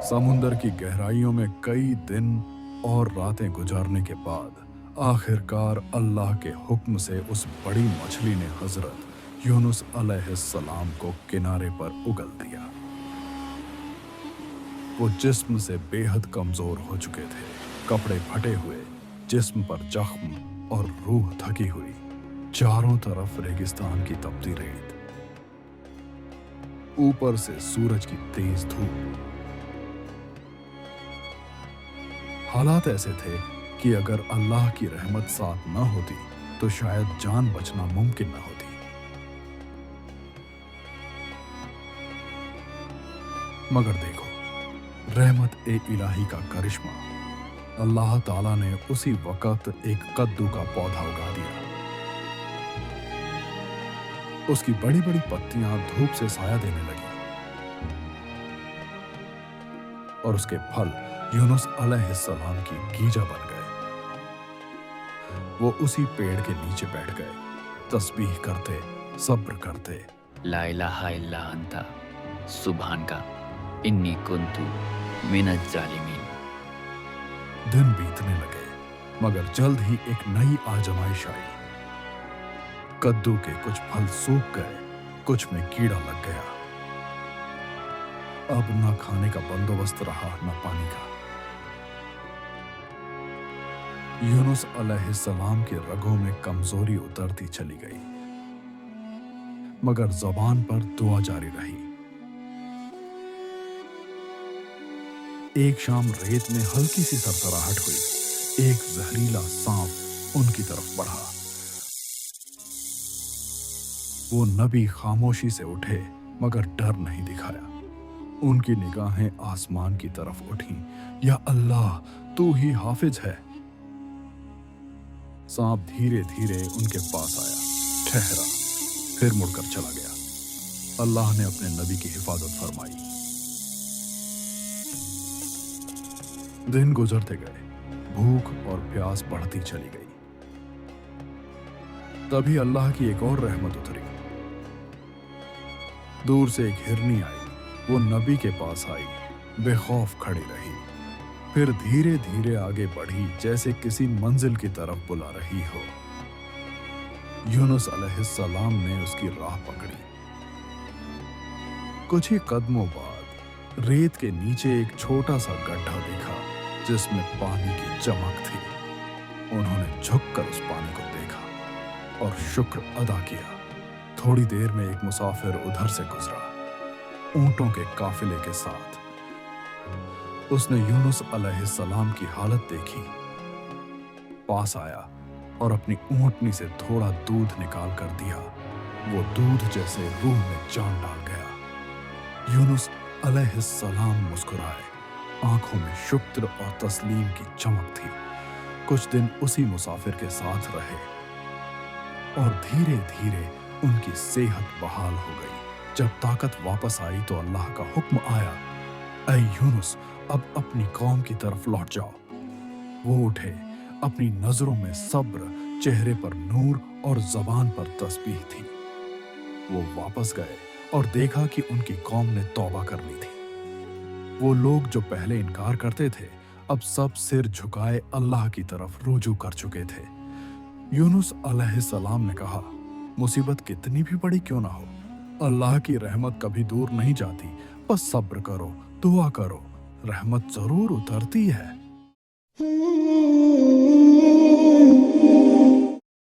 समुंदर की गहराइयों में कई दिन और रातें गुजारने के बाद आखिरकार अल्लाह के हुक्म से उस बड़ी मछली ने हजरत यूनुस अलैहिस्सलाम को किनारे पर उगल दिया। वो जिस्म से बेहद कमजोर हो चुके थे, कपड़े फटे हुए, जिस्म पर जख्म और रूह थकी हुई, चारों तरफ रेगिस्तान की तपती रेत, ऊपर से सूरज की तेज धूप। हालात ऐसे थे कि अगर अल्लाह की रहमत साथ न होती तो शायद जान बचना मुमकिन न होती। मगर देखो, रहमत ए इलाही का करिश्मा, अल्लाह ताला ने उसी वक्त एक कद्दू का पौधा उगा दिया। उसकी बड़ी बड़ी पत्तियां धूप से साया देने लगी और उसके फल यूनुस अलैहिस्सलाम की गीजा बन गए। वो उसी पेड़ के नीचे बैठ गए, तस्बीह करते, सब्र करते। ला इलाहा इल्ला अंता सुभानका इन्नी कुन्तु मिनज जालिमीन। दिन बीतने लगे, मगर जल्द ही एक नई आजमाइश आई। कद्दू के कुछ फल सूख गए, कुछ में कीड़ा लग गया। अब न खाने का बंदोबस्त रहा, न पानी का। यूनुस अलैहिस्सलाम के रगों में कमजोरी उतरती चली गई, मगर ज़बान पर दुआ जारी रही। एक शाम रेत में हल्की सी सरसराहट हुई। एक जहरीला सांप उनकी तरफ बढ़ा। वो नबी खामोशी से उठे, मगर डर नहीं दिखाया। उनकी निगाहें आसमान की तरफ उठी। या अल्लाह, तू ही हाफिज है। सांप धीरे धीरे उनके पास आया, ठहरा, फिर मुड़कर चला गया। अल्लाह ने अपने नबी की हिफाजत फरमाई। दिन गुजरते गए, भूख और प्यास बढ़ती चली गई। तभी अल्लाह की एक और रहमत उतरी। दूर से एक हिरनी आई। वो नबी के पास आई, बेखौफ खड़ी रही, फिर धीरे धीरे आगे बढ़ी, जैसे किसी मंजिल की तरफ बुला रही हो। यूनुस अलैहिस्सलाम ने उसकी राह पकड़ी। कुछ ही कदमों बाद रेत के नीचे एक छोटा सा गड्ढा देखा, जिसमें पानी की चमक थी। उन्होंने झुककर उस पानी को देखा और शुक्र अदा किया। थोड़ी देर में एक मुसाफिर उधर से गुजरा, ऊंटों के काफिले के साथ। उसने यूनुस अलैहिस्सलाम की हालत देखी, पास आया और अपनी ऊंटनी से थोड़ा दूध निकाल कर दिया। वो दूध जैसे रूह में जान डाल गया। यूनुस अलैहिस्सलाम मुस्कुराए, आंखों में शुक्र और तस्लीम की चमक थी। कुछ दिन उसी मुसाफिर के साथ रहे और धीरे धीरे उनकी सेहत बहाल हो गई। जब ताकत वापस आई तो अल्लाह का हुक्म आया, ऐ यूनुस, अब अपनी कौम की तरफ लौट जाओ। वो उठे, अपनी नजरों में सब्र, चेहरे पर नूर और जबान पर तस्बीह थी। वो वापस गए और देखा कि उनकी कौम ने तौबा कर ली थी। वो लोग जो पहले इनकार करते थे, अब सब सिर झुकाए अल्लाह की तरफ रुजू कर चुके थे। यूनुस अलैहिस्सलाम ने कहा, मुसीबत कितनी भी बड़ी क्यों ना हो, अल्लाह की रहमत कभी दूर नहीं जाती। बस सब्र करो, दुआ करो, रहमत जरूर उतरती है।